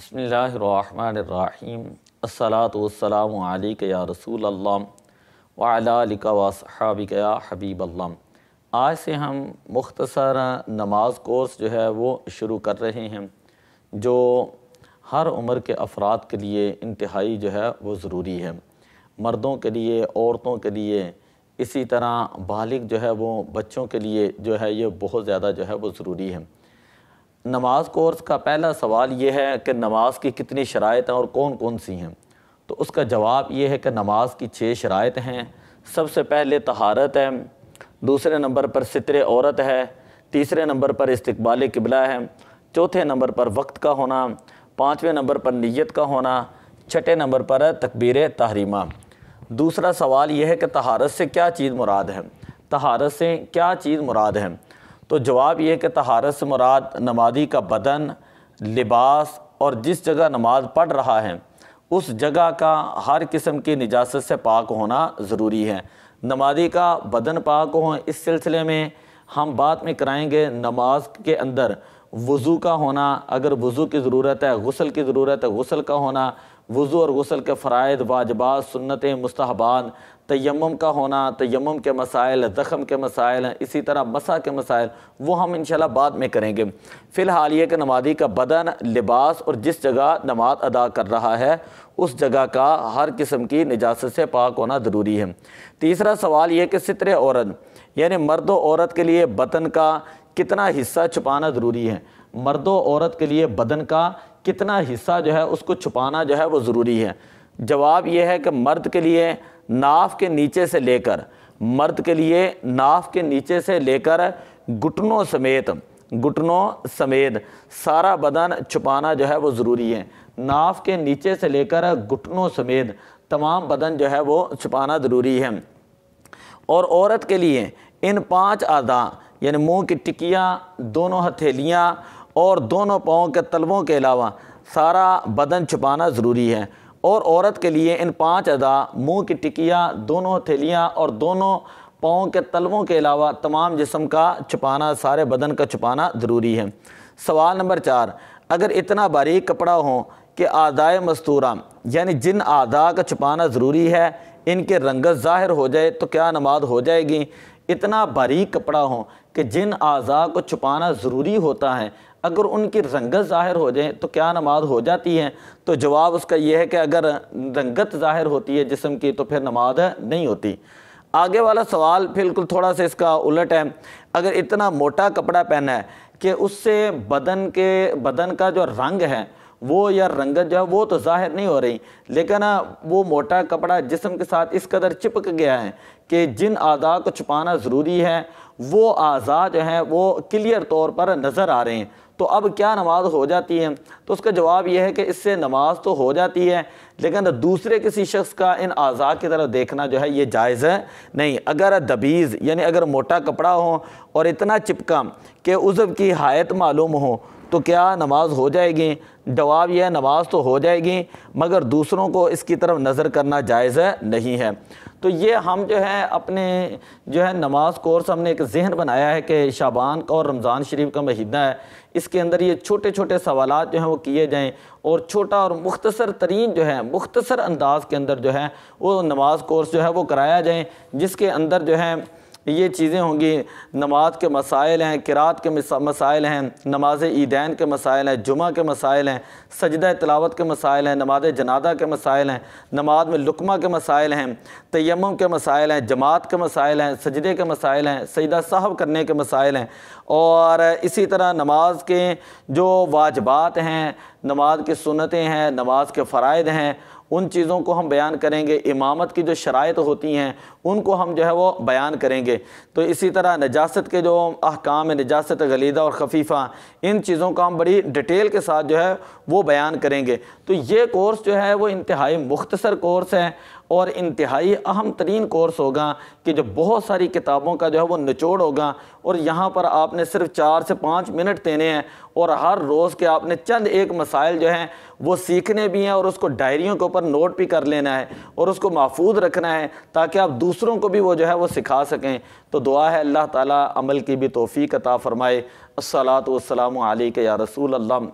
بسم اللہ الرحمن الرحیم الصلاۃ والسلام علیک یا رسول اللہ وعلی آلک واصحابک یا حبیب اللہ۔ آج سے ہم مختصر نماز کورس جو ہے وہ شروع کر رہے ہیں، جو ہر عمر کے افراد کے لیے انتہائی جو ہے وہ ضروری ہے، مردوں کے لیے، عورتوں کے لیے، اسی طرح بالغ جو ہے وہ بچوں کے لیے جو ہے یہ بہت زیادہ جو ہے وہ ضروری ہے۔ نماز کورس کا پہلا سوال یہ ہے کہ نماز کی کتنی شرائط ہیں اور کون کون سی ہیں؟ تو اس کا جواب یہ ہے کہ نماز کی 6 شرائط ہیں۔ سب سے پہلے طہارت ہے، دوسرے نمبر پر ستر عورت ہے، تیسرے نمبر پر استقبال قبلہ ہے، چوتھے نمبر پر وقت کا ہونا، پانچویں نمبر پر نیت کا ہونا، چھٹے نمبر پر تکبیر تحریمہ۔ دوسرا سوال یہ ہے کہ طہارت سے کیا چیز مراد ہے؟ طہارت سے کیا چیز مراد ہے؟ تو جواب یہ ہے کہ طہارت سے مراد نمازی کا بدن، لباس اور جس جگہ نماز پڑھ رہا ہے اس جگہ کا ہر قسم کی نجاست سے پاک ہونا ضروری ہے۔ نمازی کا بدن پاک ہو، اس سلسلے میں ہم بعد میں کرائیں گے۔ نماز کے اندر وضو کا ہونا، اگر وضو کی ضرورت ہے، غسل کی ضرورت ہے، غسل کا ہونا، وضو اور غسل کے فرائض، واجبات، سنتیں، مستحبات، تیمم کا ہونا، تیمم کے مسائل، زخم کے مسائل، اسی طرح مسح کے مسائل، وہ ہم انشاءاللہ بعد میں کریں گے۔ فی الحال یہ کہ نمازی کا بدن، لباس اور جس جگہ نماز ادا کر رہا ہے اس جگہ کا ہر قسم کی نجاست سے پاک ہونا ضروری ہے۔ تیسرا سوال یہ کہ ستر عورت یعنی مرد و عورت کے لیے بدن کا کتنا حصہ چھپانا ضروری ہے؟ مرد و عورت کے لیے بدن کا کتنا حصہ جو ہے اس کو چھپانا جو ہے وہ ضروری ہے؟ جواب یہ ہے کہ مرد کے لیے ناف کے نیچے سے لے کر گھٹنوں سمیت سارا بدن چھپانا جو ہے وہ ضروری ہے۔ ناف کے نیچے سے لے کر گھٹنوں سمیت تمام بدن جو ہے وہ چھپانا ضروری ہے۔ اور عورت کے لیے ان 5 اعضاء یعنی منہ کی ٹکیاں، دونوں ہتھیلیاں اور دونوں پاؤں کے تلووں کے علاوہ سارا بدن چھپانا ضروری ہے۔ اور عورت کے لیے ان 5 اعضاء منہ کی ٹکیاں، دونوں ہتھیلیاں اور دونوں پاؤں کے تلووں کے علاوہ تمام جسم کا چھپانا، سارے بدن کا چھپانا ضروری ہے۔ سوال نمبر 4، اگر اتنا باریک کپڑا ہو کہ اعضائے مستورہ یعنی جن اعضاء کا چھپانا ضروری ہے ان کے رنگت ظاہر ہو جائے تو کیا نماز ہو جائے گی؟ اتنا باریک کپڑا ہو کہ جن اعضاء کو چھپانا ضروری ہوتا ہے اگر ان کی رنگت ظاہر ہو جائے تو کیا نماز ہو جاتی ہے؟ تو جواب اس کا یہ ہے کہ اگر رنگت ظاہر ہوتی ہے جسم کی تو پھر نماز نہیں ہوتی۔ آگے والا سوال بالکل تھوڑا سا اس کا الٹ ہے۔ اگر اتنا موٹا کپڑا پہنا ہے کہ اس سے بدن کا جو رنگ ہے وہ یا رنگت جو ہے وہ تو ظاہر نہیں ہو رہی، لیکن وہ موٹا کپڑا جسم کے ساتھ اس قدر چپک گیا ہے کہ جن اعضاء کو چھپانا ضروری ہے وہ اعضاء جو ہیں وہ کلیئر طور پر نظر آ رہے ہیں، تو اب کیا نماز ہو جاتی ہے؟ تو اس کا جواب یہ ہے کہ اس سے نماز تو ہو جاتی ہے، لیکن دوسرے کسی شخص کا ان اعضاء کی طرف دیکھنا جو ہے یہ جائز ہے نہیں۔ اگر دبیز یعنی اگر موٹا کپڑا ہو اور اتنا چپکا کہ عضو کی حائط معلوم ہو تو کیا نماز ہو جائے گی؟ جواب یہ ہے نماز تو ہو جائے گی، مگر دوسروں کو اس کی طرف نظر کرنا جائز نہیں ہے۔ تو یہ ہم جو ہے اپنے نماز کورس ہم نے ایک ذہن بنایا ہے کہ شعبان کا اور رمضان شریف کا مہینہ ہے، اس کے اندر یہ چھوٹے چھوٹے سوالات جو ہیں وہ کیے جائیں اور چھوٹا اور مختصر ترین جو ہے مختصر انداز کے اندر جو ہے وہ نماز کورس جو ہے وہ کرایا جائیں، جس کے اندر جو ہے یہ چیزیں ہوں گی۔ نماز کے مسائل ہیں، قرات کے مسائل ہیں، نماز عیدین کے مسائل ہیں، جمعہ کے مسائل ہیں، سجدہ تلاوت کے مسائل ہیں، نماز جنازہ کے مسائل ہیں، نماز میں لقمہ کے مسائل ہیں، تیمم کے مسائل ہیں، جماعت کے مسائل ہیں، سجدے کے مسائل ہیں، سجدہ سہو کرنے کے مسائل ہیں، اور اسی طرح نماز کے جو واجبات ہیں، نماز کی سنتیں ہیں، نماز کے فرائض ہیں، ان چیزوں کو ہم بیان کریں گے۔ امامت کی جو شرائط ہوتی ہیں ان کو ہم جو ہے وہ بیان کریں گے۔ تو اسی طرح نجاست کے جو احکام ہیں، نجاست غلیظہ اور خفیفہ، ان چیزوں کا ہم بڑی ڈیٹیل کے ساتھ جو ہے وہ بیان کریں گے۔ تو یہ کورس جو ہے وہ انتہائی مختصر کورس ہے اور انتہائی اہم ترین کورس ہوگا کہ جو بہت ساری کتابوں کا جو ہے وہ نچوڑ ہوگا، اور یہاں پر آپ نے صرف 4 سے 5 منٹ دینے ہیں اور ہر روز کے آپ نے چند ایک مسائل جو ہیں وہ سیکھنے بھی ہیں اور اس کو ڈائریوں کے اوپر نوٹ بھی کر لینا ہے اور اس کو محفوظ رکھنا ہے تاکہ آپ دوسروں کو بھی وہ جو ہے وہ سکھا سکیں۔ تو دعا ہے اللہ تعالیٰ عمل کی بھی توفیق عطا فرمائے۔ الصلاۃ والسلام علیک یا رسول اللہ۔